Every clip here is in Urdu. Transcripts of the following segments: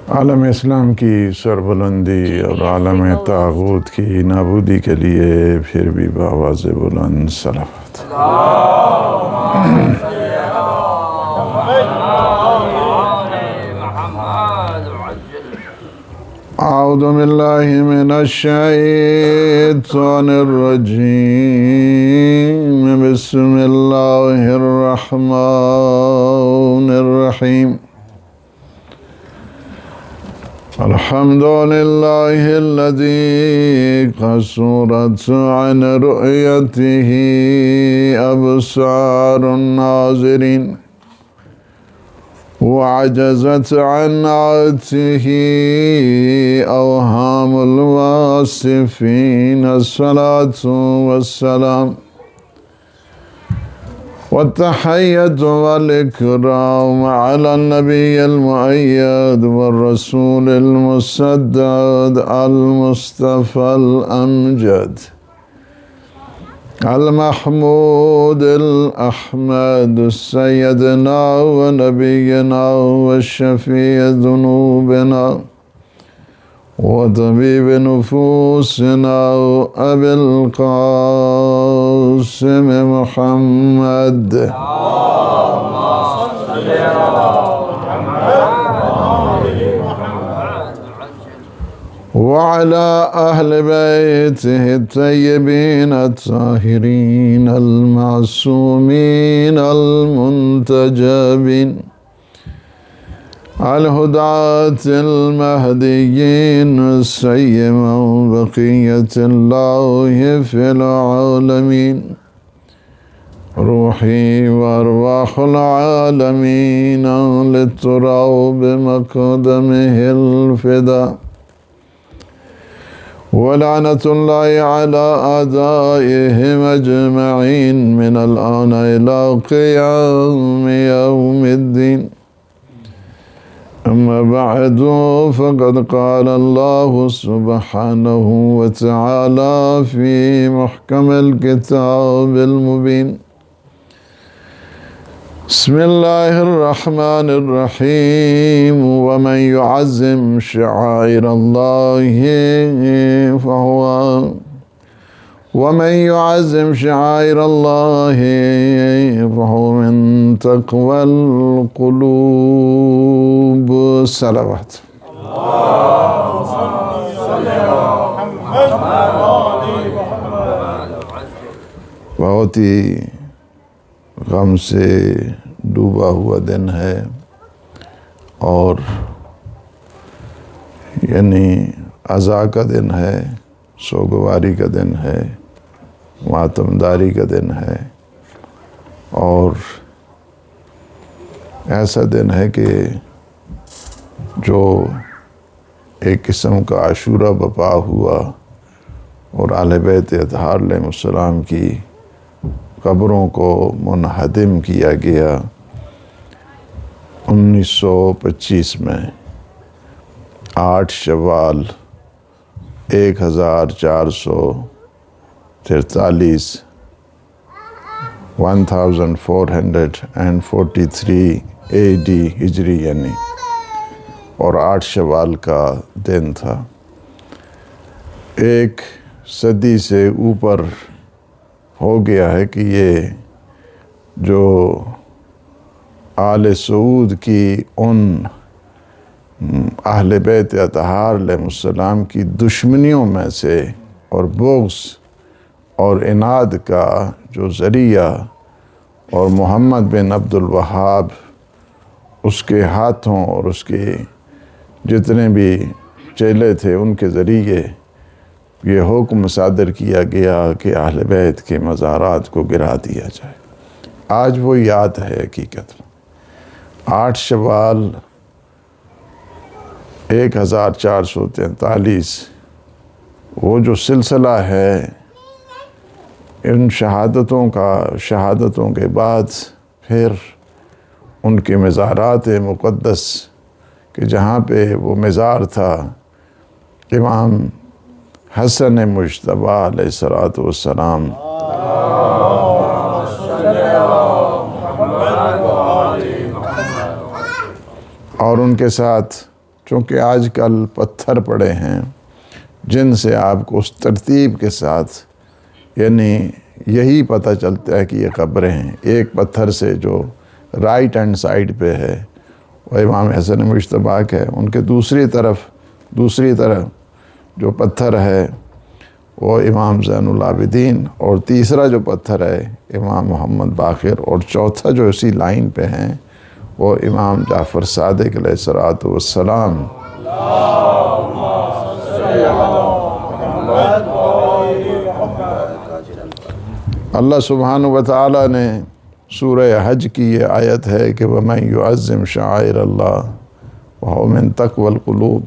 عالم اسلام کی سربلندی اور عالم طاغوت کی نابودی کے لیے پھر بھی بآواز بلند صلوات۔ اعوذ باللہ من الشیطان الرجیم، بسم اللہ الرحمن الرحیم۔ الحمد للہ الذی قصرت عن رؤیتہ ابصار الناظرین وعجزت عن عطفه اوہام الواصفین، الصلاة والسلام والتحیۃ والاکرام علی النبی المؤید والرسول المسدد المصطفى الامجد المحمود الأحمد سيدنا ونبينا والشفيع ذنوبنا وطبيب نفوسنا أبي القاسم محمد وعلى أهل بيته الطيبين الطاهرين المعصومين المنتجبين الهداة المهديين سيما بقية الله في العالمين، روحي وأرواح العالمين للتراب مقدمه الفداء، ولعنة الله على أعدائهم أجمعين من الآن إلى قيام يوم الدين. أما بعد، فقد قال الله سبحانه وتعالى في محكم الكتاب المبين: بسم الله الرحمن الرحيم. ومن يعظم شعائر الله فهو من تقوى القلوب. صلوات۔ بہت ہی غم سے ڈوبا ہوا دن ہے، اور یعنی عزا کا دن ہے، سوگواری کا دن ہے، ماتمداری کا دن ہے، اور ایسا دن ہے کہ جو ایک قسم کا عاشورہ بپا ہوا اور اہل بیت اطہار علیہ السلام کی قبروں کو منہدم کیا گیا 1925 میں 8 شوال 1443 1443 AD ہجری یعنی، اور 8 شوال کا دن تھا۔ ایک صدی سے اوپر ہو گیا ہے کہ یہ جو آل سعود کی ان اہل بیت اطہار علیہ السلام کی دشمنیوں میں سے اور بغض اور عناد کا جو ذریعہ، اور محمد بن عبد الوہاب اس کے ہاتھوں اور اس کے جتنے بھی چیلے تھے ان کے ذریعے یہ حکم صادر کیا گیا کہ اہل بیت کے مزارات کو گرا دیا جائے۔ آج وہ یاد ہے حقیقت میں۔ 8 شوال 1443 وہ جو سلسلہ ہے ان شہادتوں کے بعد پھر ان کے مزارات مقدس کہ جہاں پہ وہ مزار تھا امام حسن مجتبی علیہ السلام، اور ان کے ساتھ چونکہ آج کل پتھر پڑے ہیں جن سے آپ کو اس ترتیب کے ساتھ یعنی یہی پتہ چلتا ہے کہ یہ قبریں ہیں. ایک پتھر سے جو رائٹ ہینڈ سائڈ پہ ہے وہ امام حسن مشتبہ ہے، ان کے دوسری طرف جو پتھر ہے وہ امام زین العابدین، اور تیسرا جو پتھر ہے امام محمد باقر، اور چوتھا جو اسی لائن پہ ہیں وہ امام جعفر صادق علیہ الصلوۃ والسلام. اللہ سبحانہ و تعالیٰ نے سورہ حج کی یہ آیت ہے کہ وَمَن يُعَظِّمْ شَعَائِرَ اللَّهِ وَهُوَ مِن تَقْوَى الْقُلُوبِ،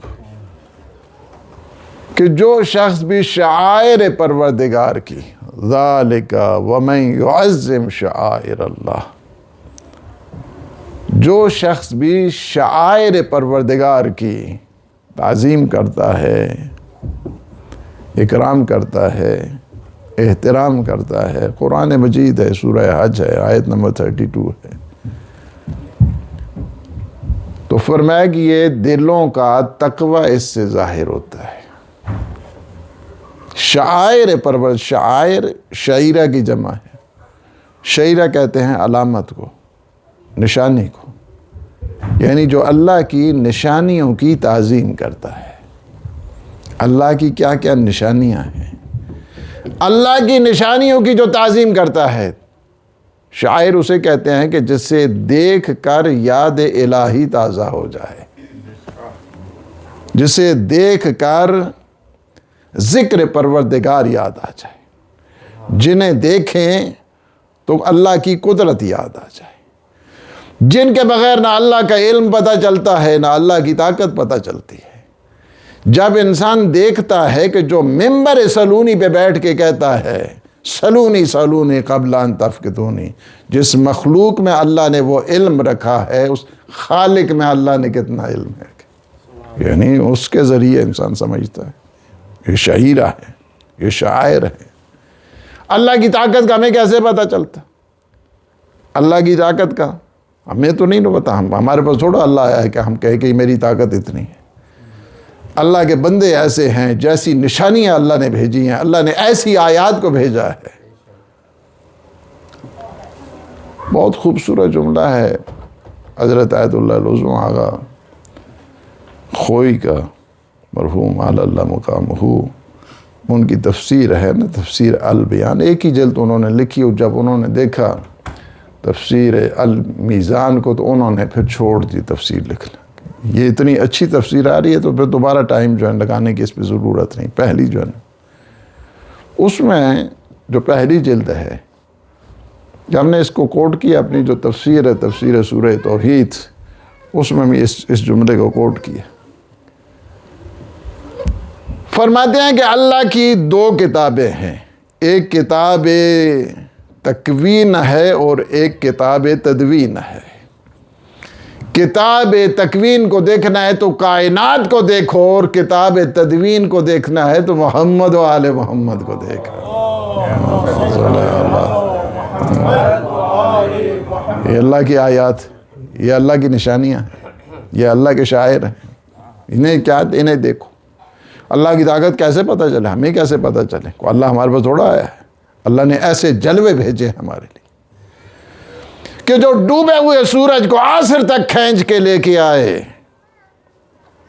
کہ جو شخص بھی شعائر پروردگار کی، ذَلِكَ وَمَن يُعَظِّمْ شَعَائِرَ اللَّهِ، جو شخص بھی شعائر پروردگار کی تعظیم کرتا ہے، اکرام کرتا ہے، احترام کرتا ہے. قرآن مجید ہے، سورہ حج ہے، آیت نمبر 32 ہے. تو فرمایا کہ یہ دلوں کا تقوی اس سے ظاہر ہوتا ہے. شعائر پرور، شعائر شعیرہ کی جمع ہے. شعیرہ کہتے ہیں علامت کو، نشانی کو، یعنی جو اللہ کی نشانیوں کی تعظیم کرتا ہے. اللہ کی کیا کیا نشانیاں ہیں، اللہ کی نشانیوں کی جو تعظیم کرتا ہے، شاعر اسے کہتے ہیں کہ جس سے دیکھ کر یاد الہی تازہ ہو جائے، جسے دیکھ کر ذکر پروردگار یاد آ جائے، جنہیں دیکھیں تو اللہ کی قدرت یاد آ جائے، جن کے بغیر نہ اللہ کا علم پتہ چلتا ہے نہ اللہ کی طاقت پتہ چلتی ہے. جب انسان دیکھتا ہے کہ جو ممبر سلونی پہ بیٹھ کے کہتا ہے سلونی سلونی قبل ان تفقدونی، جس مخلوق میں اللہ نے وہ علم رکھا ہے اس خالق میں اللہ نے کتنا علم ہے، یعنی اس کے ذریعے انسان سمجھتا ہے. یہ شعیرہ ہے، یہ شاعر ہے. اللہ کی طاقت کا ہمیں کیسے پتہ چلتا؟ اللہ کی طاقت کا ہمیں تو نہیں پتا، ہمارے پاس تھوڑا اللہ آیا ہے کہ ہم کہیں کہ میری طاقت اتنی ہے. اللہ کے بندے ایسے ہیں، جیسی نشانیاں اللہ نے بھیجی ہیں، اللہ نے ایسی آیات کو بھیجا ہے. بہت خوبصورت جملہ ہے حضرت آیت اللہ العظم آغا خوئی کا، مرحوم علی اللہ مقامہ، ان کی تفسیر ہے نا، تفسیر البیان، ایک ہی جلد انہوں نے لکھی، اور جب انہوں نے دیکھا تفسیر المیزان کو تو انہوں نے پھر چھوڑ دی تفسیر لکھنا. یہ اتنی اچھی تفسیر آ رہی ہے تو پھر دوبارہ ٹائم جو ہے لگانے کی اس پہ ضرورت نہیں. پہلی جو ہے اس میں جو پہلی جلد ہے، جب ہم نے اس کو کوٹ کیا، اپنی جو تفسیر ہے تفسیر سورہ توحید، اس میں بھی اس جملے کو کوٹ کیا. فرماتے ہیں کہ اللہ کی دو کتابیں ہیں، ایک کتاب تکوین ہے اور ایک کتاب تدوین ہے. کتاب تکوین کو دیکھنا ہے تو کائنات کو دیکھو، اور کتاب تدوین کو دیکھنا ہے تو محمد و آل محمد کو دیکھو. یہ اللہ کی آیات، یہ اللہ کی نشانیاں ہیں، یہ اللہ کے شاعر ہیں. انہیں دیکھو. اللہ کی طاقت کیسے پتہ چلے؟ ہمیں کیسے پتہ چلے؟ کو اللہ ہمارے پاس تھوڑا آیا ہے. اللہ نے ایسے جلوے بھیجے ہمارے لیے کہ جو ڈوبے ہوئے سورج کو عصر تک کھینچ کے لے کے آئے.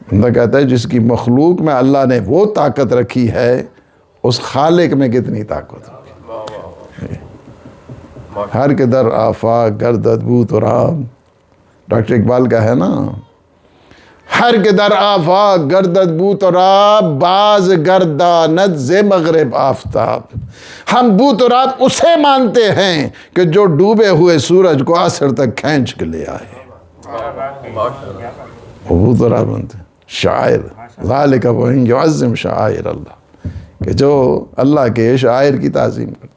بندہ کہتا ہے جس کی مخلوق میں اللہ نے وہ طاقت رکھی ہے، اس خالق میں کتنی طاقت ہوگی. ہر کے در آفاق گردد بو تراب، ڈاکٹر اقبال کا ہے نا، ہر کے در آفاق گردد بو تراب، باز گرداند ز مغرب آفتاب. ہم بو تراب اسے مانتے ہیں کہ جو ڈوبے ہوئے سورج کو عصر تک کھینچ کے لے آئے. بو تراب بنتے شاعر، ذالک ومن یعظم شعائر اللہ، کہ جو اللہ کے شاعر کی تعظیم کرتے.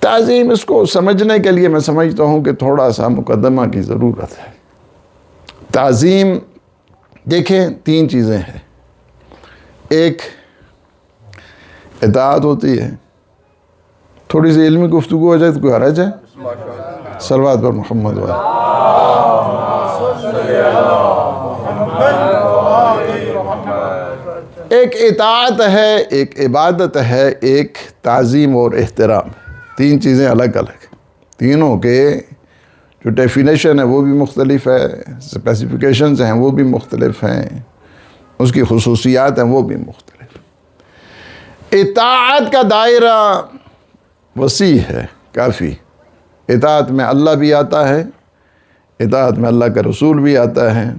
تعظیم اس کو سمجھنے کے لیے میں سمجھتا ہوں کہ تھوڑا سا مقدمہ کی ضرورت ہے. تعظیم دیکھیں تین چیزیں ہیں. ایک اطاعت ہوتی ہے، تھوڑی سی علمی گفتگو ہو جائے تو کوئی حرج ہے؟ صلوات پر محمد و ایک اطاعت ہے، ایک عبادت ہے، ایک تعظیم اور احترام، تین چیزیں الگ الگ، تینوں کے جو ڈیفینیشن ہے وہ بھی مختلف ہے، اسپیسیفیکیشنز ہیں وہ بھی مختلف ہیں، اس کی خصوصیات ہیں وہ بھی مختلف۔ اطاعت کا دائرہ وسیع ہے کافی، اطاعت میں اللہ بھی آتا ہے، اطاعت میں اللہ کا رسول بھی آتا ہے،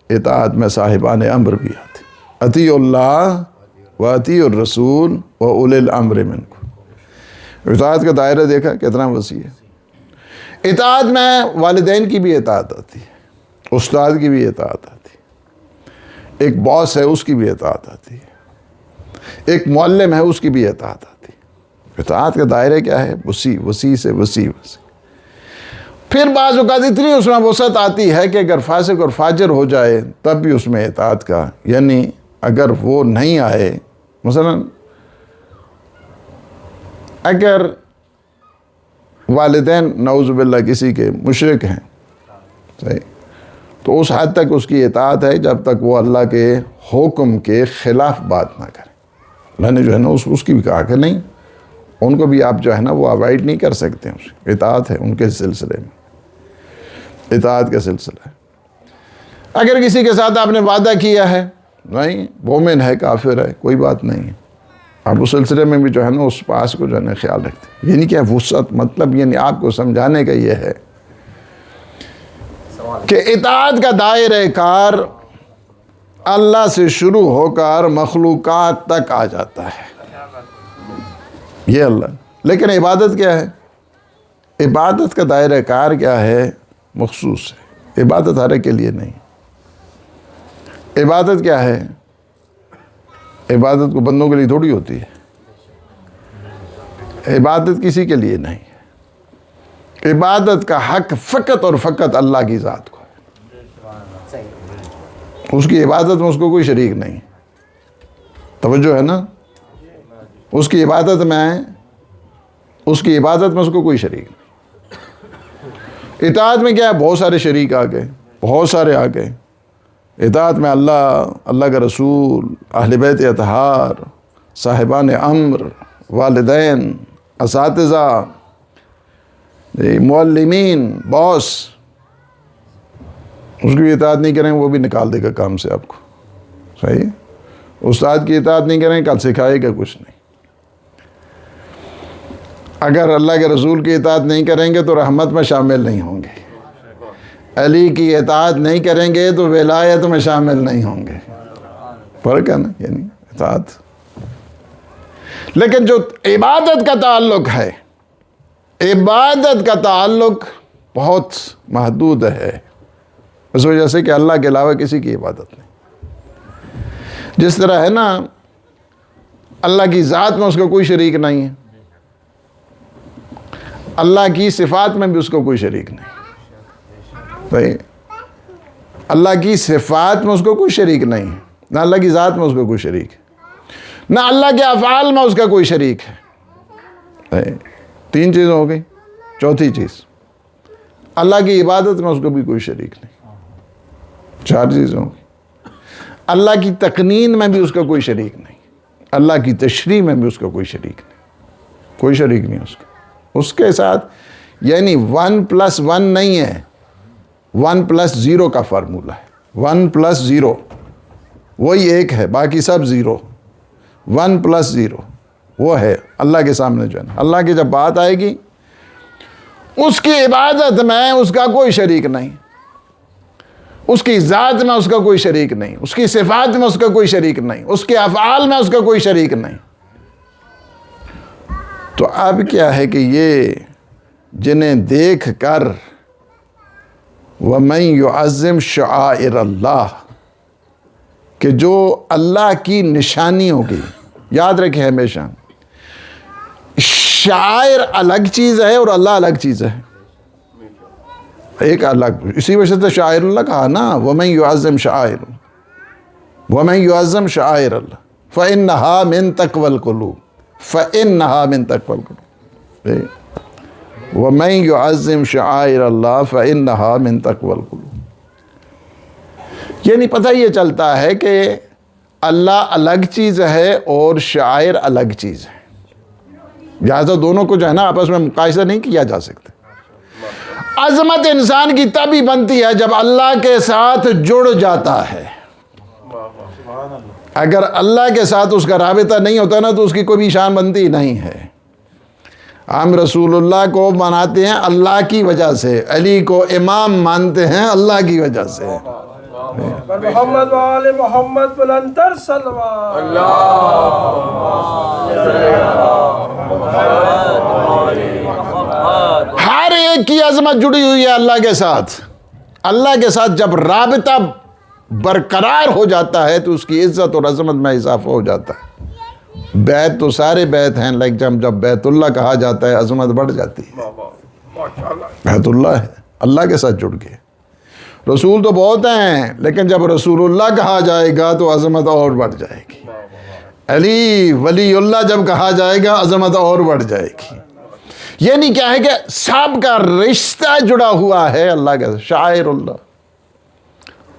اطاعت میں صاحبان امر بھی آتے ہیں۔ اطیعوا اللہ و اطیعوا الرسول و اولی الامر منکم۔ اطاعت کا دائرہ دیکھا کتنا وسیع ہے۔ اطاعت میں والدین کی بھی اطاعت آتی ہے، استاد کی بھی اطاعت آتی ہے، ایک باس ہے اس کی بھی اطاعت آتی ہے، ایک معلم ہے اس کی بھی اطاعت آتی ہے۔ اطاعت کا دائرہ کیا ہے؟ وسیع، وسیع سے وسیع وسیع۔ پھر بعض اوقات اتنی اس میں وسعت آتی ہے کہ اگر فاسق اور فاجر ہو جائے تب بھی اس میں اطاعت کا، یعنی اگر وہ نہیں آئے، مثلا اگر والدین نعوذ باللہ کسی کے مشرک ہیں، صحیح، تو اس حد تک اس کی اطاعت ہے جب تک وہ اللہ کے حکم کے خلاف بات نہ کرے۔ اللہ نے جو ہے نا اس کی بھی کہا کہ نہیں، ان کو بھی آپ جو ہے نا وہ اوائڈ نہیں کر سکتے، اطاعت ہے ان کے سلسلے میں، اطاعت کا سلسلہ ہے۔ اگر کسی کے ساتھ آپ نے وعدہ کیا ہے، نہیں مومن ہے کافر ہے کوئی بات نہیں ہے، آپ اس سلسلے میں بھی جو ہے نا اس پاس کو جو ہے نا خیال رکھتے ہیں۔ یعنی کیا وسعت، مطلب یعنی آپ کو سمجھانے کا یہ ہے کہ اطاعت کا دائرہ کار اللہ سے شروع ہو کر مخلوقات تک آ جاتا ہے، یہ اللہ۔ لیکن عبادت کیا ہے؟ عبادت کا دائرہ کار کیا ہے؟ مخصوص ہے، عبادت ہر ایک کے لیے نہیں۔ عبادت کیا ہے؟ عبادت کو بندوں کے لیے تھوڑی ہوتی ہے، عبادت کسی کے لیے نہیں ہے۔ عبادت کا حق فقط اور فقط اللہ کی ذات کو ہے، اس کی عبادت میں اس کو کوئی شریک نہیں، توجہ ہے نا، اس کی عبادت میں اس کو کوئی شریک نہیں۔ اطاعت میں کیا ہے؟ بہت سارے شریک آ گئے، بہت سارے آ گئے۔ اطاعت میں اللہ کا رسول، اہل بیت اطہار، صاحبان امر، والدین، اساتذہ، معلمین، باس، اس کی اطاعت نہیں کریں وہ بھی نکال دے گا کام سے آپ کو، صحیح۔ استاد کی اطاعت نہیں کریں کل سکھائے گا کچھ نہیں۔ اگر اللہ کے رسول کی اطاعت نہیں کریں گے تو رحمت میں شامل نہیں ہوں گے، علی کی اطاعت نہیں کریں گے تو ولایت میں شامل نہیں ہوں گے، فرق ہے نا، یعنی اطاعت۔ لیکن جو عبادت کا تعلق ہے، عبادت کا تعلق بہت محدود ہے، اس وجہ سے کہ اللہ کے علاوہ کسی کی عبادت نہیں۔ جس طرح ہے نا اللہ کی ذات میں اس کا کوئی شریک نہیں ہے، اللہ کی صفات میں بھی اس کو کوئی شریک نہیں، بھائی اللہ کی صفات میں اس کو کوئی شریک نہیں ہے، نہ اللہ کی ذات میں اس کو کوئی شریک ہے، نہ اللہ کے افعال میں اس کا کوئی شریک ہے۔ تین چیزیں ہو گئی، چوتھی چیز اللہ کی عبادت میں اس کو بھی کوئی شریک نہیں، چار چیزیں ہو گئی۔ اللہ کی تقنین میں بھی اس کا کوئی شریک نہیں، اللہ کی تشریح میں بھی اس کا کوئی شریک نہیں، کوئی شریک نہیں اس کے ساتھ، یعنی 1+1 نہیں ہے، 1+0 کا فارمولہ ہے، 1+0 وہی ایک ہے، باقی سب زیرو، 1+0 وہ ہے اللہ کے سامنے جو ہے نا۔ اللہ کی جب بات آئے گی اس کی عبادت میں اس کا کوئی شریک نہیں، اس کی ذات میں اس کا کوئی شریک نہیں، اس کی صفات میں اس کا کوئی شریک نہیں، اس کے افعال میں اس کا کوئی شریک نہیں۔ تو اب کیا ہے کہ یہ جنہیں دیکھ کر وَمَن يُعَظِّمْ شَعَائِرَ اللَّهِ، کہ جو اللہ کی نشانیوں کی، یاد رکھیں ہمیشہ شعائر الگ چیز ہے اور اللہ الگ چیز ہے، ایک الگ، اسی وجہ سے شعائر اللہ کہا نا، وَمَن يُعَظِّمْ شَعَائِرَ اللَّهِ فَإِنَّهَا مِن تَقْوَى الْقُلُوبِ، فَإِنَّهَا مِن تَقْوَى الْقُلُوبِ۔ وَمَن يُعَظِّمْ شَعَائِرَ اللَّهِ فَإِنَّهَا مِن تَقْوَى الْقُلُوبِ۔ یعنی پتہ یہ چلتا ہے کہ اللہ الگ چیز ہے اور شعائر الگ چیز ہے، لہٰذا دونوں کو جو ہے نا آپس میں مقایسہ نہیں کیا جا سکتا۔ عظمت انسان کی تب ہی بنتی ہے جب اللہ کے ساتھ جڑ جاتا ہے۔ اگر اللہ کے ساتھ اس کا رابطہ نہیں ہوتا نا تو اس کی کوئی بھی شان بنتی نہیں ہے۔ ہم رسول اللہ کو مناتے ہیں اللہ کی وجہ سے، علی کو امام مانتے ہیں اللہ کی وجہ سے۔ محمد وآل محمد بلندر صلوات ہر ایک کی عظمت جڑی ہوئی ہے اللہ کے ساتھ۔ اللہ کے ساتھ جب رابطہ برقرار ہو جاتا ہے تو اس کی عزت اور عظمت میں اضافہ ہو جاتا ہے۔ بیت تو سارے بیت ہیں، لیکن جب بیت اللہ کہا جاتا ہے عظمت بڑھ جاتی ہے۔ بیت اللہ ہے، اللہ کے ساتھ جڑ گئے۔ رسول تو بہت ہیں، لیکن جب رسول اللہ کہا جائے گا تو عظمت اور بڑھ جائے گی۔ علی ولی اللہ جب کہا جائے گا عظمت اور بڑھ جائے گی۔ یعنی کیا ہے کہ سب کا رشتہ جڑا ہوا ہے اللہ کے ساتھ۔ شعائر اللہ،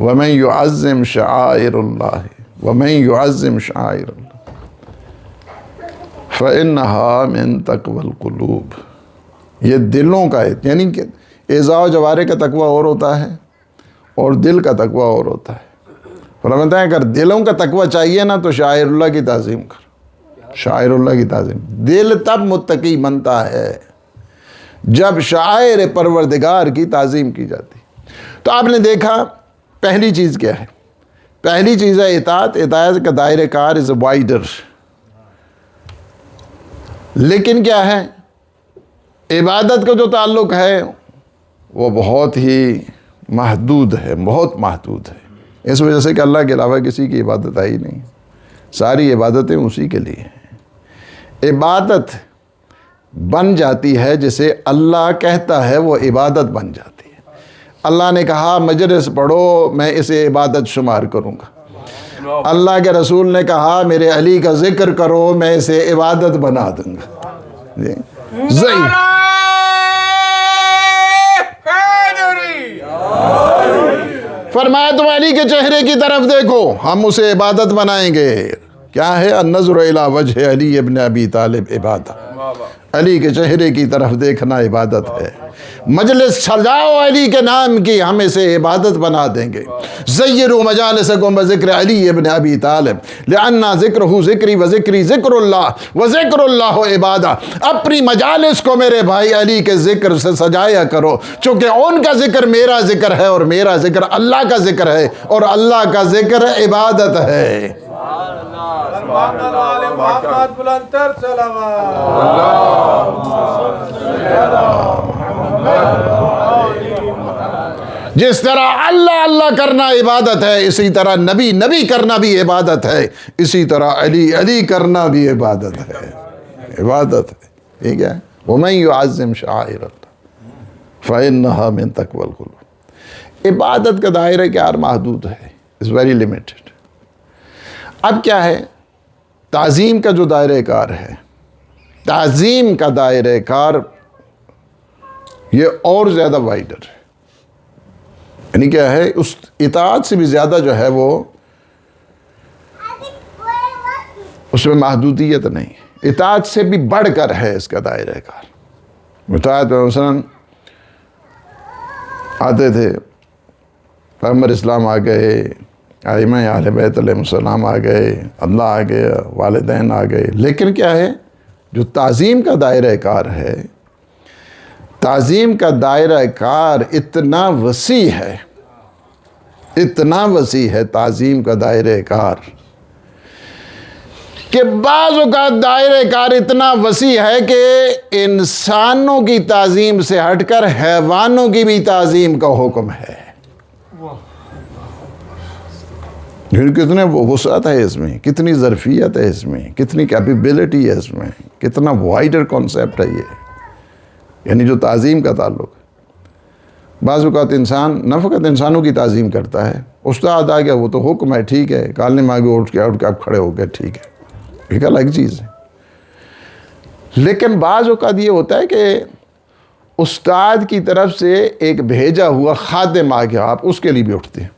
وَمَن يُعَظِّمْ شَعَائِرَ اللَّهِ وَمَن يُعَظِّمْ شَعَائِرَ اللَّهِ فَإِنَّهَا مِن تَقْوَى الْقُلُوبِ۔ یہ دلوں کا ہے، یعنی کہ اعضاء و جوارح کا تقوی اور ہوتا ہے اور دل کا تقوی اور ہوتا ہے۔ فرماتے ہیں اگر دلوں کا تقوی چاہیے نا تو شاعر اللہ کی تعظیم کر، شاعر اللہ کی تعظیم۔ دل تب متقی بنتا ہے جب شاعر پروردگار کی تعظیم کی جاتی۔ تو آپ نے دیکھا پہلی چیز کیا ہے؟ پہلی چیز ہے اطاعت۔ اطاعت کا دائرہ کار از وائڈر، لیکن کیا ہے عبادت کا جو تعلق ہے وہ بہت ہی محدود ہے، بہت محدود ہے، اس وجہ سے کہ اللہ کے علاوہ کسی کی عبادت ہے ہی نہیں، ساری عبادتیں اسی کے لیے ہیں۔ عبادت بن جاتی ہے جسے اللہ کہتا ہے وہ عبادت بن جاتی ہے۔ اللہ نے کہا مجلس پڑھو میں اسے عبادت شمار کروں گا۔ اللہ کے رسول نے کہا میرے علی کا ذکر کرو میں اسے عبادت بنا دوں گا۔ فرمایا تم علی کے چہرے کی طرف دیکھو ہم اسے عبادت بنائیں گے۔ کیا ہے؟ النظر الی وجہ علی ابن ابی طالب عبادت۔ علی کے چہرے کی طرف دیکھنا عبادت ہے۔ مجلس سجاؤ علی کے نام کی، ہم اسے عبادت بنا دیں گے۔ زیروا مجالسکم بذکر علی ابن ابی طالب لأن ذکرہ ذکری وذکری ذکر اللہ وذکر اللہ عبادہ۔ اپنی مجالس کو میرے بھائی علی کے ذکر سے سجایا کرو، چونکہ ان کا ذکر میرا ذکر ہے اور میرا ذکر اللہ کا ذکر ہے اور اللہ کا ذکر عبادت ہے۔ محمد وآل محمد بلندر صلوات جس طرح اللہ اللہ کرنا عبادت ہے اسی طرح نبی نبی کرنا بھی عبادت ہے، اسی طرح علی علی کرنا بھی عبادت ہے، عبادت ہے۔ ٹھیک ہے؟ وَمَن يُعَظِّمْ شَعَائِرَ اللَّهِ فَإِنَّهَا مِن تَقْوَى الْقُلُوبِ۔ عبادت کا دائرہ کیا محدود ہے، it's very limited۔ اب کیا ہے؟ تعظیم کا جو دائرہ کار ہے، تعظیم کا دائرہ کار یہ اور زیادہ وائڈر ہے۔ یعنی کیا ہے؟ اس اطاعت سے بھی زیادہ جو ہے وہ اس میں محدودیت نہیں، اطاعت سے بھی بڑھ کر ہے اس کا دائرہ کار۔ اطاعت میں مثلا آتے تھے پیغمبر اسلام آ گئے، ائمہ اہل بیت علیہ السلام آ گئے، اللہ آ گیا، والدین آ گئے، لیکن کیا ہے؟ جو تعظیم کا دائرہ کار ہے، تعظیم کا دائرہ کار اتنا وسیع ہے، اتنا وسیع ہے تعظیم کا دائرہ کار کہ بعض اوقات دائرہ کار اتنا وسیع ہے کہ انسانوں کی تعظیم سے ہٹ کر حیوانوں کی بھی تعظیم کا حکم ہے۔ کتنے وسعت ہے اس میں، کتنی ظرفیت ہے اس میں، کتنی کیپیبلٹی ہے اس میں، کتنا وائڈر کانسیپٹ ہے یہ، یعنی جو تعظیم کا تعلق ہے۔ بعض اوقات انسان نہ فقط انسانوں کی تعظیم کرتا ہے، استاد آ گیا وہ تو حکم ہے، ٹھیک ہے، کالنے میں آگے اٹھ کے آپ کھڑے ہو گئے، ٹھیک ہے، ایک الگ چیز ہے۔ لیکن بعض اوقات یہ ہوتا ہے کہ استاد کی طرف سے ایک بھیجا ہوا خادم آ گیا، آپ اس کے لیے بھی اٹھتے ہیں؟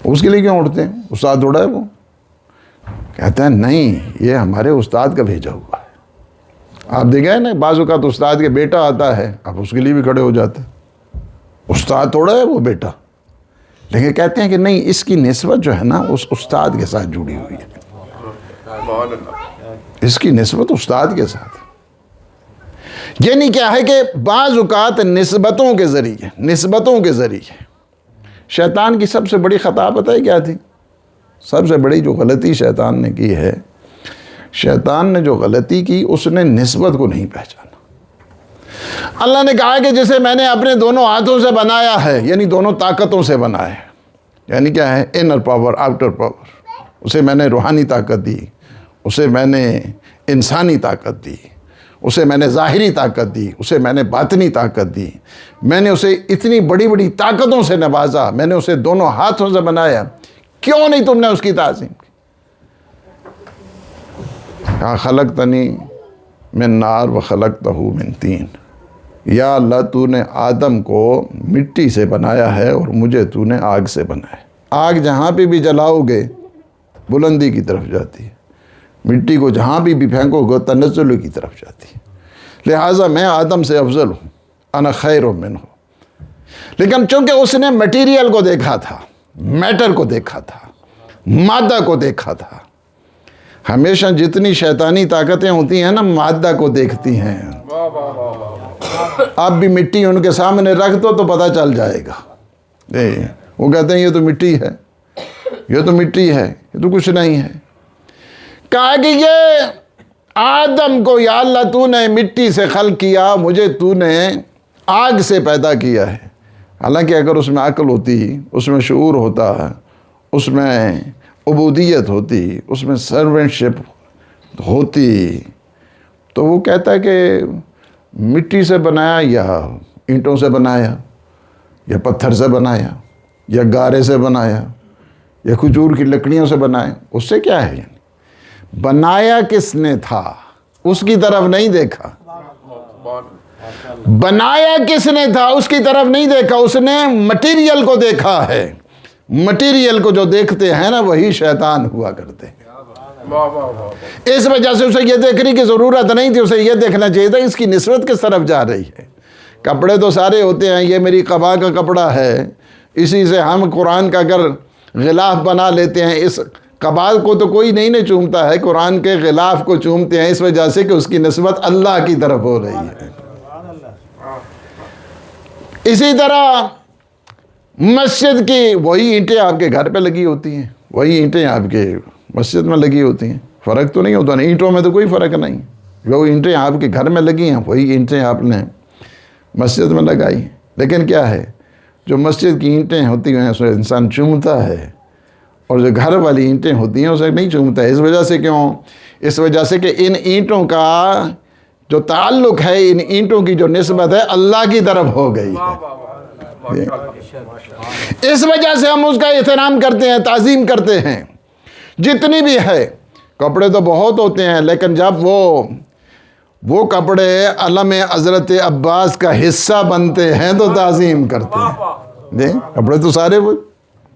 اس کے لیے کیوں اٹھتے ہیں؟ استاد تھوڑا ہے وہ. کہتے ہیں نہیں، یہ ہمارے استاد کا بھیجا ہوا ہے. آپ دیکھیں نا، بعض اوقات استاد کے بیٹا آتا ہے، آپ اس کے لیے بھی کھڑے ہو جاتے ہیں. استاد تھوڑا ہے وہ بیٹا. لیکن کہتے ہیں کہ نہیں، اس کی نسبت جو ہے نا اس استاد کے ساتھ جڑی ہوئی ہے. اس کی نسبت استاد کے ساتھ. یعنی کیا ہے کہ بعض اوقات نسبتوں کے ذریعے شیطان کی سب سے بڑی خطا پتہ ہے کیا تھی؟ سب سے بڑی جو غلطی شیطان نے کی ہے، شیطان نے جو غلطی کی اس نے نسبت کو نہیں پہچانا. اللہ نے کہا کہ جسے میں نے اپنے دونوں ہاتھوں سے بنایا ہے، یعنی دونوں طاقتوں سے بنایا ہے. یعنی کیا ہے؟ Inner power, outer power. اسے میں نے روحانی طاقت دی، اسے میں نے انسانی طاقت دی، اسے میں نے ظاہری طاقت دی، اسے میں نے باطنی طاقت دی. میں نے اسے اتنی بڑی بڑی طاقتوں سے نوازا، میں نے اسے دونوں ہاتھوں سے بنایا. کیوں نہیں تم نے اس کی تعظیم کی؟ کہا خلقتنی من نار و خلقتہ من طین. یا اللہ تو نے آدم کو مٹی سے بنایا ہے اور مجھے تو نے آگ سے بنایا ہے. آگ جہاں پہ بھی جلاؤ گے بلندی کی طرف جاتی ہے، مٹی کو جہاں بھی پھینکو گے تنزل کی طرف جاتی ہے. لہٰذا میں آدم سے افضل ہوں، انا خیر منہ. لیکن چونکہ اس نے مٹیریل کو دیکھا تھا، میٹر کو دیکھا تھا، مادہ کو دیکھا تھا. ہمیشہ جتنی شیطانی طاقتیں ہوتی ہیں نا مادہ کو دیکھتی ہیں. آپ بھی مٹی ان کے سامنے رکھ دو تو پتہ چل جائے گا. وہ کہتے ہیں یہ تو مٹی ہے، یہ تو مٹی ہے، یہ تو کچھ نہیں ہے. کہا کہ یہ آدم کو یا اللہ تو نے مٹی سے خلق کیا، مجھے تو نے آگ سے پیدا کیا ہے. حالانکہ اگر اس میں عقل ہوتی، اس میں شعور ہوتا، اس میں عبودیت ہوتی، اس میں سرونٹ شپ ہوتی، تو وہ کہتا ہے کہ مٹی سے بنایا یا اینٹوں سے بنایا یا پتھر سے بنایا یا گارے سے بنایا یا کھجور کی لکڑیوں سے بنایا، اس سے کیا ہے؟ یعنی بنایا کس نے تھا اس کی طرف نہیں دیکھا. بنایا کس نے تھا اس کی طرف نہیں دیکھا، اس نے مٹیریل کو دیکھا ہے. مٹیریل کو جو دیکھتے ہیں نا وہی شیطان ہوا کرتے ہیں. اس وجہ سے اسے یہ دیکھنے کی ضرورت نہیں تھی، اسے یہ دیکھنا چاہیے تھا اس کی نسبت کس طرف جا رہی ہے. کپڑے تو سارے ہوتے ہیں، یہ میری قبا کا کپڑا ہے، اسی سے ہم قرآن کا اگر غلاف بنا لیتے ہیں، اس قبا کو تو کوئی نہیں چومتا ہے، قرآن کے غلاف کو چومتے ہیں، اس وجہ سے کہ اس کی نسبت اللہ کی طرف ہو رہی ہے. اسی طرح مسجد کی وہی اینٹیں آپ کے گھر پہ لگی ہوتی ہیں، وہی اینٹیں آپ کے مسجد میں لگی ہوتی ہیں. فرق تو نہیں ہوتا نا، اینٹوں میں تو کوئی فرق نہیں. جو اینٹیں آپ کے گھر میں لگی ہیں وہی اینٹیں آپ نے مسجد میں لگائی. لیکن کیا ہے، جو مسجد کی اینٹیں ہوتی ہیں اسے انسان چومتا ہے، اور جو گھر والی اینٹیں ہوتی ہیں اسے نہیں چومتا ہے. اس وجہ سے کیوں؟ اس وجہ سے کہ ان اینٹوں کا جو تعلق ہے، ان اینٹوں کی جو نسبت ہے اللہ کی طرف ہو گئی ہے. اس وجہ سے ہم اس کا احترام کرتے ہیں، تعظیم کرتے ہیں. جتنی بھی ہے، کپڑے تو بہت ہوتے ہیں، لیکن جب وہ کپڑے علم حضرت عباس کا حصہ بنتے ہیں تو تعظیم کرتے ہیں. کپڑے تو سارے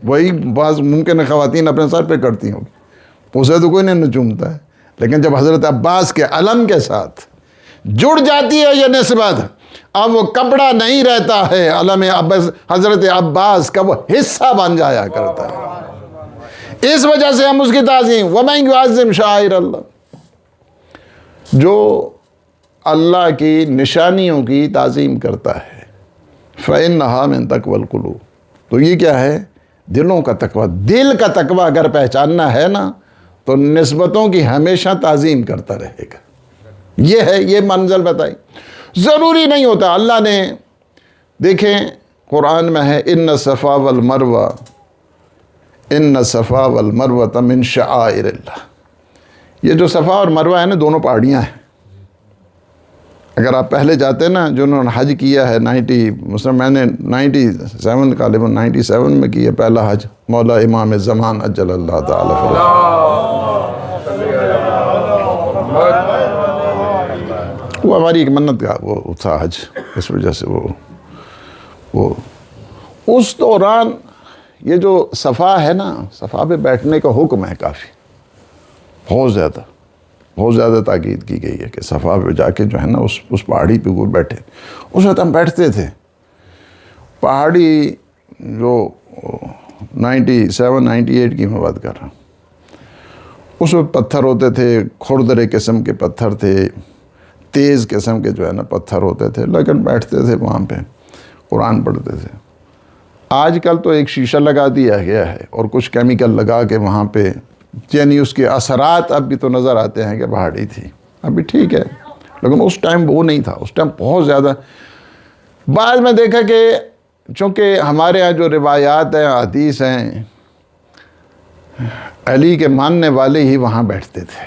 وہی بعض ممکن خواتین اپنے سر پہ کرتی ہوں، اسے تو کوئی نہیں چومتا ہے. لیکن جب حضرت عباس کے علم کے ساتھ جڑ جاتی ہے یہ نسبت، اب وہ کپڑا نہیں رہتا ہے، علم حضرت عباس کا وہ حصہ بن جایا کرتا ہے. اس وجہ سے ہم اس کی تعظیم. وَمَن يُعَظِّمْ شَعَائِرَ اللَّهِ، جو اللہ کی نشانیوں کی تعظیم کرتا ہے، فَإِنَّهَا مِن تَقْوَى الْقُلُوبِ، تو یہ کیا ہے؟ دلوں کا تقوی. دل کا تقوی اگر پہچاننا ہے نا تو نسبتوں کی ہمیشہ تعظیم کرتا رہے گا. یہ ہے، یہ منزل بتائی. ضروری نہیں ہوتا. اللہ نے دیکھیں قرآن میں ہے ان صفا والمروہ، ان صفا والمروہ من شعائر اللہ. یہ جو صفا اور مروہ ہے نا دونوں پہاڑیاں ہیں. اگر آپ پہلے جاتے ہیں نا، جو انہوں نے حج کیا ہے میں نے 97 غالباً 97 میں کیا پہلا حج، مولا امام زمان اجل اللہ تعالی فرمائے. وہ ہماری ایک منت کا وہ تھا حج، اس وجہ سے وہ اس دوران یہ جو صفا ہے نا، صفا پہ بیٹھنے کا حکم ہے کافی، بہت زیادہ تاکید کی گئی ہے کہ صفا پہ جا کے جو ہے نا اس پہاڑی پہ وہ بیٹھے۔ اس وقت ہم بیٹھتے تھے، پہاڑی جو 97 98 کی میں بات کر رہا ہوں، اس وقت پتھر ہوتے تھے، کھردرے قسم کے پتھر تھے، تیز قسم کے جو ہے نا پتھر ہوتے تھے، لیکن بیٹھتے تھے وہاں پہ قرآن پڑھتے تھے۔ آج کل تو ایک شیشہ لگا دیا گیا ہے اور کچھ کیمیکل لگا کے وہاں پہ، یعنی اس کے اثرات اب بھی تو نظر آتے ہیں کہ پہاڑی تھی، ابھی ٹھیک ہے، لیکن اس ٹائم وہ نہیں تھا، اس ٹائم بہت زیادہ۔ بعد میں دیکھا کہ چونکہ ہمارے ہاں جو روایات ہیں، حدیث ہیں، علی کے ماننے والے ہی وہاں بیٹھتے تھے،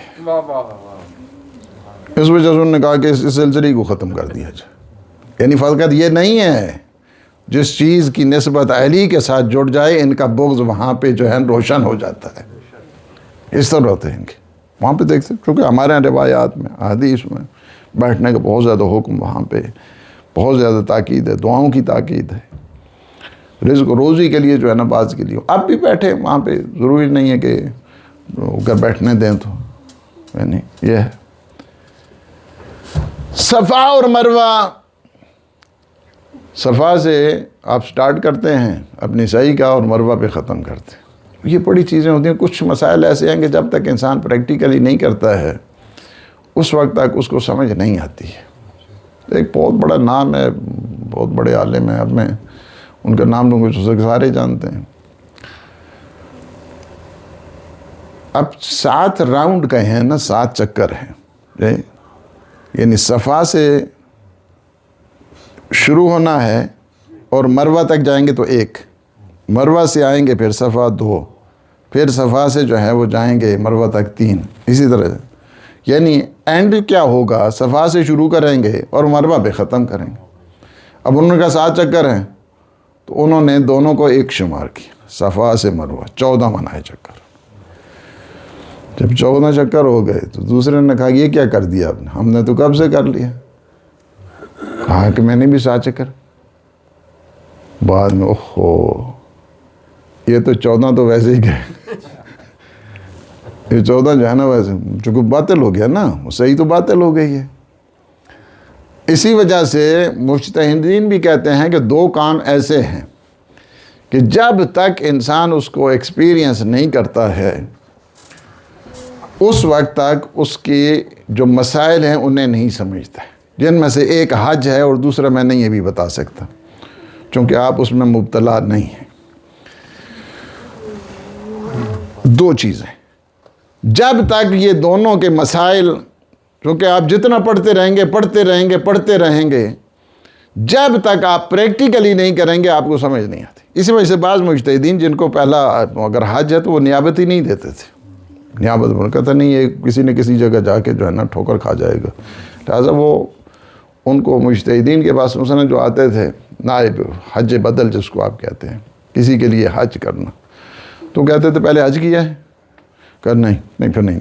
اس وجہ سے انہوں نے کہا کہ اس سلسلے کو ختم کر دیا جائے۔ یعنی فقط یہ نہیں ہے، جس چیز کی نسبت علی کے ساتھ جڑ جائے ان کا بغض وہاں پہ جو ہے روشن ہو جاتا ہے، اس طرح ہوتے ہیں ان کے وہاں پہ دیکھتے، کیونکہ ہمارے یہاں روایات میں، حدیث میں بیٹھنے کا بہت زیادہ حکم، وہاں پہ بہت زیادہ تاکید ہے، دعاؤں کی تاکید ہے، رزق و روزی کے لیے جو ہے نا، بعض کے لیے اب بھی بیٹھے وہاں پہ، ضروری نہیں ہے کہ اگر بیٹھنے دیں تو، یعنی یہ ہے صفا اور مروہ۔ صفا سے آپ سٹارٹ کرتے ہیں اپنی سعی کا اور مروہ پہ ختم کرتے ہیں۔ یہ بڑی چیزیں ہوتی ہیں، کچھ مسائل ایسے ہیں کہ جب تک انسان پریکٹیکلی نہیں کرتا ہے اس وقت تک اس کو سمجھ نہیں آتی ہے۔ ایک بہت بڑا نام ہے، بہت بڑے عالم ہیں، اب میں ان کا نام لوں گا تو سارے جانتے ہیں۔ اب 7 راؤنڈ کا ہیں نا، 7 چکر ہیں، یعنی صفا سے شروع ہونا ہے اور مروہ تک جائیں گے تو 1، مروہ سے آئیں گے پھر صفا 2، پھر صفا سے جو ہے وہ جائیں گے مروہ تک 3، اسی طرح، یعنی اینڈ کیا ہوگا، صفا سے شروع کریں گے اور مروہ پہ ختم کریں گے۔ اب انہوں نے کہا 7 چکر ہیں تو انہوں نے دونوں کو 1 شمار کیا، صفا سے مروہ 14 بنائے چکر۔ جب 14 چکر ہو گئے تو دوسرے نے کہا یہ کیا کر دیا آپ نے، ہم نے تو کب سے کر لیا۔ کہا کہ میں نے بھی 7 چکر۔ بعد میں اوہو، یہ تو 14 تو ویسے ہی گئے، یہ 14 جو ہے نا ویسے، چونکہ باطل ہو گیا نا، صحیح تو باطل ہو گئی ہے۔ اسی وجہ سے مجتہدین بھی کہتے ہیں کہ 2 کام ایسے ہیں کہ جب تک انسان اس کو ایکسپیرینس نہیں کرتا ہے اس وقت تک اس کے جو مسائل ہیں انہیں نہیں سمجھتا ہے، جن میں سے ایک حج ہے اور دوسرا میں نہیں یہ بھی بتا سکتا چونکہ آپ اس میں مبتلا نہیں ہیں۔ 2 چیزیں، جب تک یہ دونوں کے مسائل، کیونکہ آپ جتنا پڑھتے رہیں گے، جب تک آپ پریکٹیکلی نہیں کریں گے آپ کو سمجھ نہیں آتی۔ اسی وجہ سے بعض مجتہدین جن کو پہلا اگر حج ہے تو وہ نیابت ہی نہیں دیتے تھے، نیابت بول کہتا نہیں یہ کسی نہ کسی جگہ جا کے جو ہے نا ٹھوکر کھا جائے گا، لہٰذا وہ ان کو مجتہدین کے پاس مثلا جو آتے تھے نائب، حج بدل جس کو آپ کہتے ہیں، کسی کے لیے حج کرنا، تو کہتے تھے پہلے حج کیا ہے، کر نہیں پھر نہیں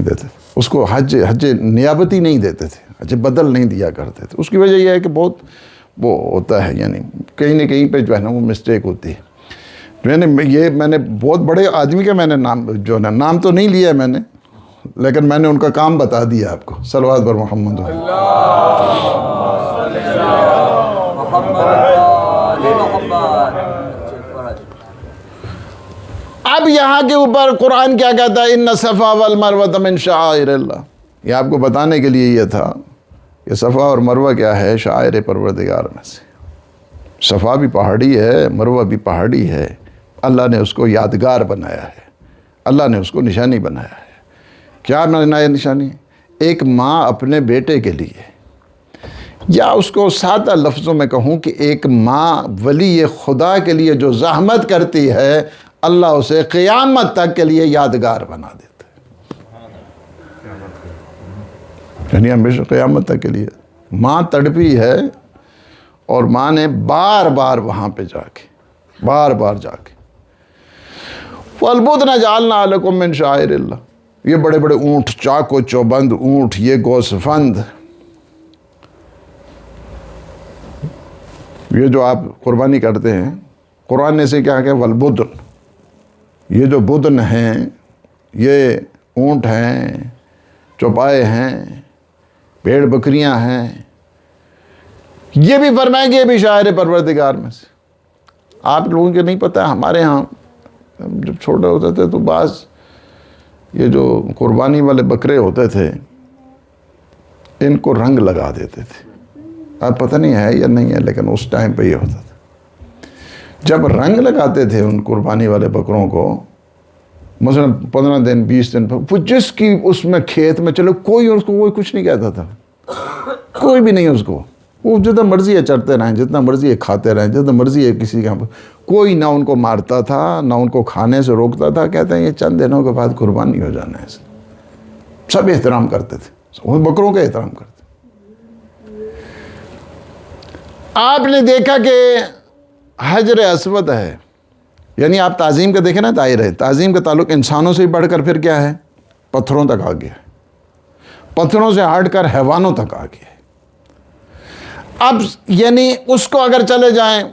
دیتے، اس کو حج نیابتی نہیں دیتے تھے، حج بدل نہیں دیا کرتے تھے۔ اس کی وجہ یہ ہے کہ بہت وہ ہوتا ہے، یعنی کہیں نہ کہیں پہ جو ہے نا وہ مسٹیک ہوتی ہے۔ میں نے بہت بڑے آدمی کا میں نے نام تو نہیں لیا میں نے، لیکن میں نے ان کا کام بتا دیا آپ کو۔ صلوات بر محمد۔ اب یہاں کے اوپر قرآن کیا کہتا ہے، ان الصفا والمروہ من شعائر اللہ، یہ آپ کو بتانے کے لیے یہ تھا کہ صفا اور مروہ کیا ہے، شعائر پروردگار میں سے۔ صفا بھی پہاڑی ہے، مروہ بھی پہاڑی ہے، اللہ نے اس کو یادگار بنایا ہے، اللہ نے اس کو نشانی بنایا ہے۔ کیا بنایا نشانی؟ ایک ماں اپنے بیٹے کے لیے، یا اس کو سادہ لفظوں میں کہوں کہ ایک ماں ولی خدا کے لیے جو زحمت کرتی ہے، اللہ اسے قیامت تک کے لیے یادگار بنا دیتا ہے، یعنی ہمیشہ قیامت تک کے لیے۔ ماں تڑپی ہے اور ماں نے بار بار وہاں پہ جا کے وَالْبُدْنَ جَعَلْنَا لَكُم مِّن شَعَائِرِ اللَّهِ، یہ بڑے بڑے اونٹ، چاق و چوبند اونٹ، یہ گوسفند، یہ جو آپ قربانی کرتے ہیں، قرآن نے سے کیا کہ والبدن، یہ جو بدن ہیں، یہ اونٹ ہیں، چوپائے ہیں، بھیڑ بکریاں ہیں، یہ بھی فرمائیں گے یہ بھی شاعر پروردگار میں سے۔ آپ لوگوں کے نہیں پتہ، ہمارے ہاں جب چھوٹے ہوتے تھے تو بعض یہ جو قربانی والے بکرے ہوتے تھے ان کو رنگ لگا دیتے تھے۔ اب پتہ نہیں ہے یا نہیں ہے، لیکن اس ٹائم پہ یہ ہوتا تھا۔ جب رنگ لگاتے تھے ان قربانی والے بکروں کو، مثلا 15 دن 20 دن وہ جس کی اس میں کھیت میں چلو، کوئی اس کو کوئی کچھ نہیں کہتا تھا، کوئی بھی نہیں اس کو، وہ جتنا مرضی ہے چڑھتے رہیں، جتنا مرضی ہے کھاتے رہیں، جتنا مرضی ہے کسی کا، کوئی نہ ان کو مارتا تھا نہ ان کو کھانے سے روکتا تھا۔ کہتے ہیں یہ چند دنوں کے بعد قربانی ہو جانا ہے، سب احترام کرتے تھے، وہ بکروں کا احترام کرتے۔ آپ نے دیکھا کہ حجر اسود ہے، یعنی آپ تعظیم کا دیکھیں نا دائرہ ہے، تعظیم کا تعلق انسانوں سے ہی بڑھ کر پھر کیا ہے، پتھروں تک آ گیا ہے، پتھروں سے ہٹ کر حیوانوں تک آ گیا ہے۔ اب یعنی اس کو اگر چلے جائیں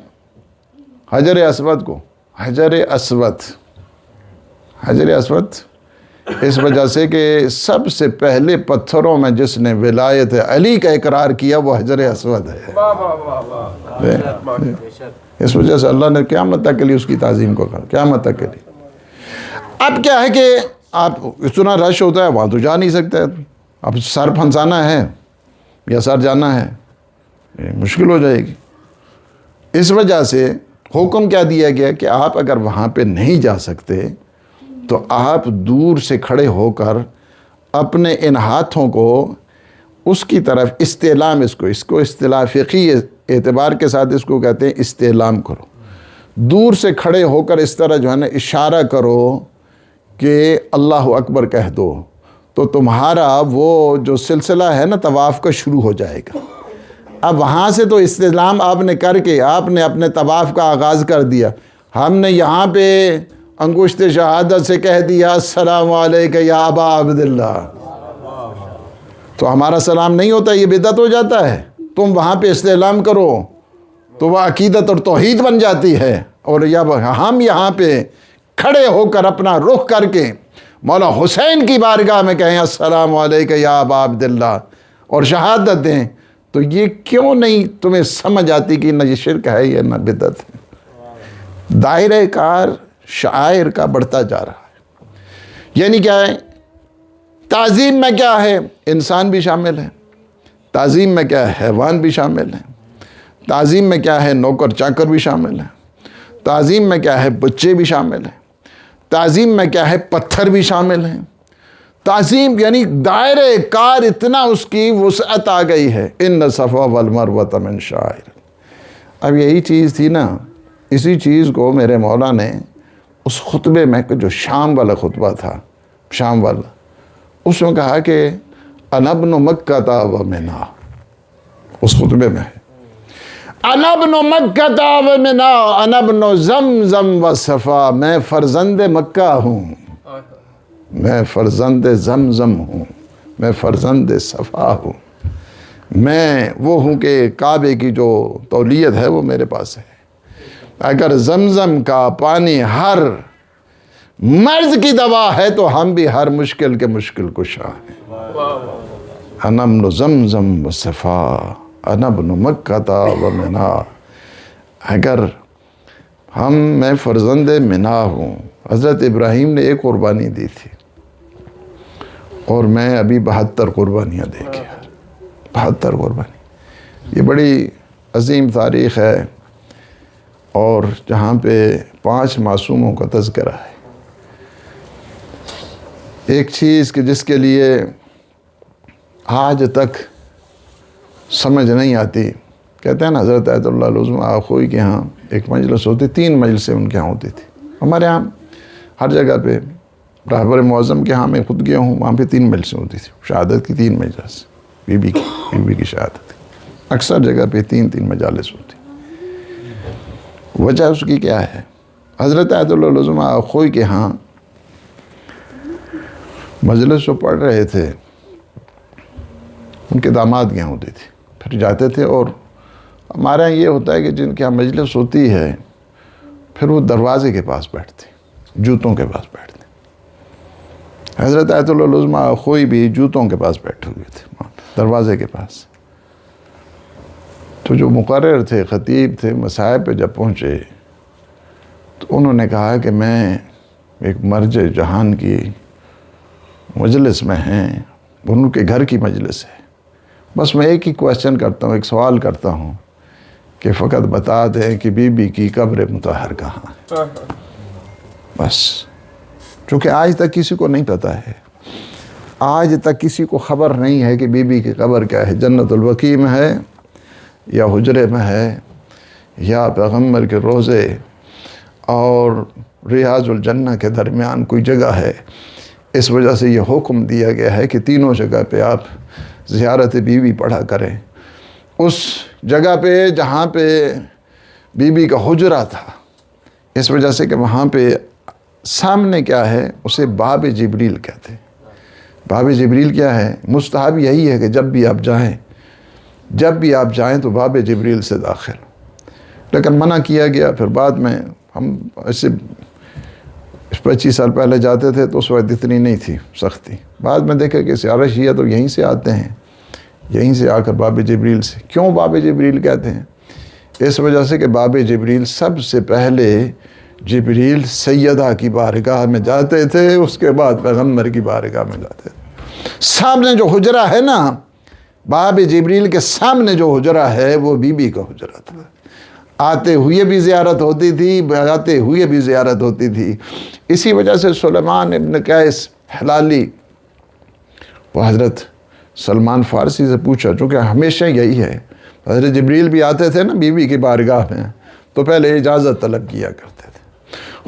حجر اسود کو، حجر اسود اس وجہ سے کہ سب سے پہلے پتھروں میں جس نے ولایت علی کا اقرار کیا وہ حجر اسود ہے۔ اس وجہ سے اللہ نے قیامت تک کے لیے اس کی تعظیم کو کہا، قیامت تک کے لیے۔ اب کیا ہے کہ آپ اتنا رش ہوتا ہے وہاں تو جا نہیں سکتے، اب سر پھنسانا ہے یا سر جانا ہے مشکل ہو جائے گی۔ اس وجہ سے حکم کیا دیا گیا کہ آپ اگر وہاں پہ نہیں جا سکتے تو آپ دور سے کھڑے ہو کر اپنے ان ہاتھوں کو اس کی طرف استعلام، اس کو اصطلاح فقہی اعتبار کے ساتھ اس کو کہتے ہیں استعلام کرو، دور سے کھڑے ہو کر اس طرح جو ہے نا اشارہ کرو کہ اللہ اکبر کہہ دو، تو تمہارا وہ جو سلسلہ ہے نا طواف کا شروع ہو جائے گا۔ اب وہاں سے تو استعلام آپ نے کر کے آپ نے اپنے طواف کا آغاز کر دیا، ہم نے یہاں پہ انگشت شہادت سے کہہ دیا السلام علیکم یا ابا عبداللہ، تو ہمارا سلام نہیں ہوتا، یہ بدعت ہو جاتا ہے۔ تم وہاں پہ استعلام کرو تو وہ عقیدت اور توحید بن جاتی ہے، اور جب ہم یہاں پہ کھڑے ہو کر اپنا رخ کر کے مولا حسین کی بارگاہ میں کہیں السلام علیکم یا ابا عبداللہ اور شہادت دیں، تو یہ کیوں نہیں تمہیں سمجھ آتی کہ نہ یہ شرک ہے یا نہ بدعت ہے؟ دائرہ کار شعائر کا بڑھتا جا رہا ہے۔ یعنی کیا ہے، تعظیم میں کیا ہے، انسان بھی شامل ہے، تعظیم میں کیا ہے، حیوان بھی شامل ہے، تعظیم میں کیا ہے، نوکر چاکر بھی شامل ہے، تعظیم میں کیا ہے، بچے بھی شامل ہیں، تعظیم میں کیا ہے، پتھر بھی شامل ہیں۔ تعظیم یعنی دائرہ کار اتنا اس کی وسعت آ گئی ہے۔ ان صفا والمروۃ من شعائر۔ اب یہی چیز تھی نا، اسی چیز کو میرے مولا نے اس خطبے میں جو شام والا خطبہ تھا، شام والا، اس میں کہا کہ انا ابن مکہ و منا، اس خطبے میں انا ابن مکہ و منا انا ابن زمزم و صفا، میں فرزند مکہ ہوں، میں فرزند زمزم ہوں، میں فرزند صفا ہوں، میں وہ ہوں کہ کعبے کی جو تولیت ہے وہ میرے پاس ہے۔ اگر زمزم کا پانی ہر مرض کی دوا ہے تو ہم بھی ہر مشکل کے مشکل کشا ہیں۔ انا ابن زمزم و صفا انا ابن مکہ و منا، اگر میں فرزند منا ہوں۔ حضرت ابراہیم نے ایک قربانی دی تھی اور میں ابھی 72 قربانیاں دیکھی، 72 قربانی، یہ بڑی عظیم تاریخ ہے، اور جہاں پہ 5 معصوموں کا تذکرہ ہے۔ ایک چیز کہ جس کے لیے آج تک سمجھ نہیں آتی، کہتے ہیں نا حضرت آیت اللہ العظمیٰ آخوئی کے ہاں ایک مجلس ہوتی، 3 مجلسیں ان کے ہاں ہوتی تھی، ہمارے ہاں ہر جگہ پہ، رہبر معظم کے ہاں میں خود گیا ہوں، وہاں پہ 3 مجلسیں ہوتی تھی، شہادت کی 3 مجلس، بی بی کی شہادت کی، اکثر جگہ پہ 3 مجالس ہوتی۔ وجہ اس کی کیا ہے؟ حضرت آیت اللہ العظمیٰ آخوئی کے ہاں مجلس جو پڑھ رہے تھے ان کے داماد کے یہاں ہوتی تھی، پھر جاتے تھے، اور ہمارے یہاں یہ ہوتا ہے کہ جن کے یہاں مجلس ہوتی ہے پھر وہ دروازے کے پاس بیٹھتے، جوتوں کے پاس بیٹھتے۔ حضرت آیت اللہ العظمیٰ خوئی بھی جوتوں کے پاس بیٹھے ہوئے تھے، دروازے کے پاس۔ تو جو مقرر تھے، خطیب تھے، مصائب پہ جب پہنچے تو انہوں نے کہا کہ میں ایک مرج جہان کی مجلس میں ہیں، ان کے گھر کی مجلس ہے، بس میں ایک ہی کویسچن کرتا ہوں، ایک سوال کرتا ہوں کہ فقط بتا دیں کہ بی بی کی قبر مطہر کہاں ہے، بس۔ چونکہ آج تک کسی کو نہیں پتہ ہے، آج تک کسی کو خبر نہیں ہے کہ بی بی کی قبر کیا ہے، جنت البقیع میں ہے یا حجرے میں ہے یا پیغمبر کے روضے اور ریاض الجنہ کے درمیان کوئی جگہ ہے۔ اس وجہ سے یہ حکم دیا گیا ہے کہ تینوں جگہ پہ آپ زیارت بی بی پڑھا کریں۔ اس جگہ پہ جہاں پہ بی بی کا حجرہ تھا، اس وجہ سے کہ وہاں پہ سامنے کیا ہے، اسے باب جبریل کہتے ہیں۔ باب جبریل کیا ہے؟ مستحب یہی ہے کہ جب بھی آپ جائیں تو باب جبریل سے داخل، لیکن منع کیا گیا۔ پھر بعد میں ہم ایسے 25 سال پہلے جاتے تھے تو اس وقت اتنی نہیں تھی سختی، بعد میں دیکھا کہ سیارہ شیعہ تو یہیں سے آتے ہیں، یہیں سے آ کر باب جبریل سے۔ کیوں باب جبریل کہتے ہیں؟ اس وجہ سے کہ باب جبریل سب سے پہلے جبریل سیدہ کی بارگاہ میں جاتے تھے، اس کے بعد پیغمبر کی بارگاہ میں جاتے تھے۔ سامنے جو حجرہ ہے نا، باب جبریل کے سامنے جو حجرہ ہے وہ بی بی کا حجرہ تھا۔ آتے ہوئے بھی زیارت ہوتی تھی، جاتے ہوئے بھی زیارت ہوتی تھی۔ اسی وجہ سے سلیمان ابن قیس ہلالی، وہ حضرت سلمان فارسی سے پوچھا، چونکہ ہمیشہ یہی ہے، حضرت جبریل بھی آتے تھے نا بی بی کی بارگاہ میں تو پہلے اجازت طلب کیا کرتے تھے۔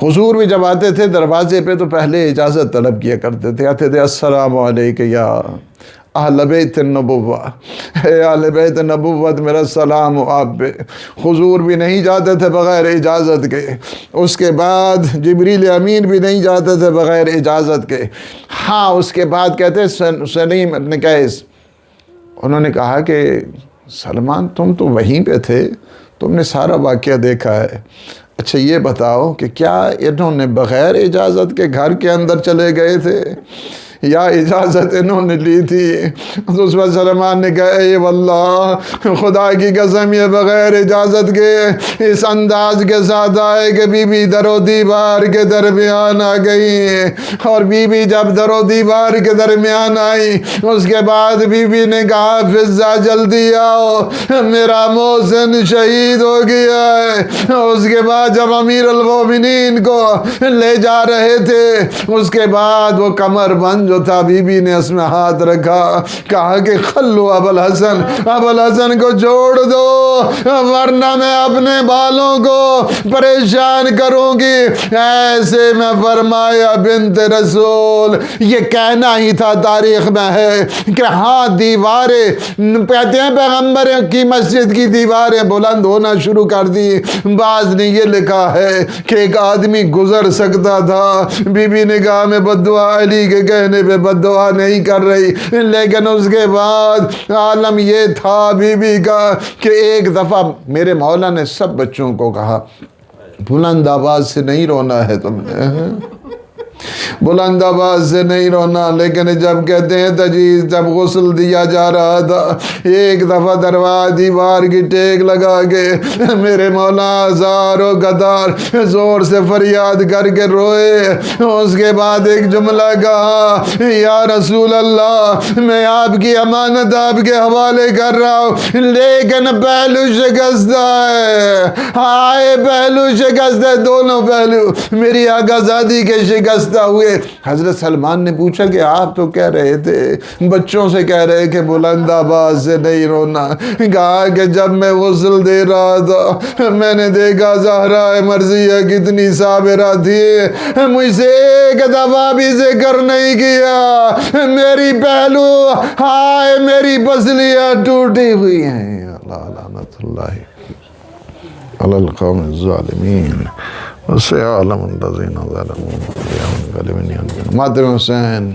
حضور بھی جب آتے تھے دروازے پہ تو پہلے اجازت طلب کیا کرتے تھے، آتے تھے السلام علیکم یا اہل بیت النبوہ، اے اہل بیت نبوت میرا سلام ہو آپ پہ۔ حضور بھی نہیں جاتے تھے بغیر اجازت کے، اس کے بعد جبریل امین بھی نہیں جاتے تھے بغیر اجازت کے۔ ہاں اس کے بعد کہتے سلیم ابن قیس، انہوں نے کہا کہ سلمان تم تو وہیں پہ تھے، تم نے سارا واقعہ دیکھا ہے، اچھا یہ بتاؤ کہ کیا انہوں نے بغیر اجازت کے گھر کے اندر چلے گئے تھے یا اجازت انہوں نے لی تھی؟ تو اس وقت سلمان نے کہا اے واللہ، خدا کی قسم یہ بغیر اجازت کے اس انداز کے ساتھ آئے کہ بی بی در و دیوار کے درمیان آ گئی، اور بی بی جب در و دیوار کے درمیان آئی اس کے بعد بی بی نے کہا فضہ جلدی آؤ، میرا محسن شہید ہو گیا ہے۔ اس کے بعد جب امیر المومنین کو لے جا رہے تھے، اس کے بعد وہ کمر بند جو تھا، بی بی نے اس میں ہاتھ رکھا، کہا کہ خلو ابوالحسن کو چھوڑ دو ورنہ میں اپنے بالوں کو پریشان کروں گی۔ ایسے میں فرمایا بنت رسول، یہ کہنا ہی تھا تاریخ میں ہے کہ ہاں دیواریں، کہتے ہیں پیغمبر کی مسجد کی دیواریں بلند ہونا شروع کر دی۔ بعض نے یہ لکھا ہے کہ ایک آدمی گزر سکتا تھا، بی بی نے کہا میں بددعا علی کے کہنے پہ بددعا نہیں کر رہی، لیکن اس کے بعد عالم یہ تھا بی بی کا کہ ایک دفعہ میرے مولا نے سب بچوں کو کہا بلند آواز سے نہیں رونا ہے تم نے، بلند آواز سے نہیں رونا، لیکن جب کہتے ہیں تجویز جب غسل دیا جا رہا تھا، ایک دفعہ دروازہ دیوار کی ٹیک لگا کے میرے مولا ہزاروں قطار زور سے فریاد کر کے روئے۔ اس کے بعد ایک جملہ کہا یا رسول اللہ میں آپ کی امانت آپ کے حوالے کر رہا ہوں، لیکن پہلو شکستہ ہے، ہائے پہلو شکست ہے، دونوں پہلو میری آقا زادی کے شکست ہوئے۔ حضرت سلمان نے پوچھا کہ آپ تو کہہ رہے تھے، بچوں سے کہہ رہے کہ بلند آواز سے نہیں رونا، کہا کہ جب میں غسل دے رہا تھا میں نے دیکھا زہرا مرضیہ کتنی صابرہ تھی، مجھ سے ایک دفعہ بھی ذکر نہیں کیا، میری پہلو ہائے میری پسلیاں ٹوٹی ہوئی ہیں۔ اللہ لعنت اللہ علی القوم الظالمین وسيعلم الذين ظلموا ماتم حسین۔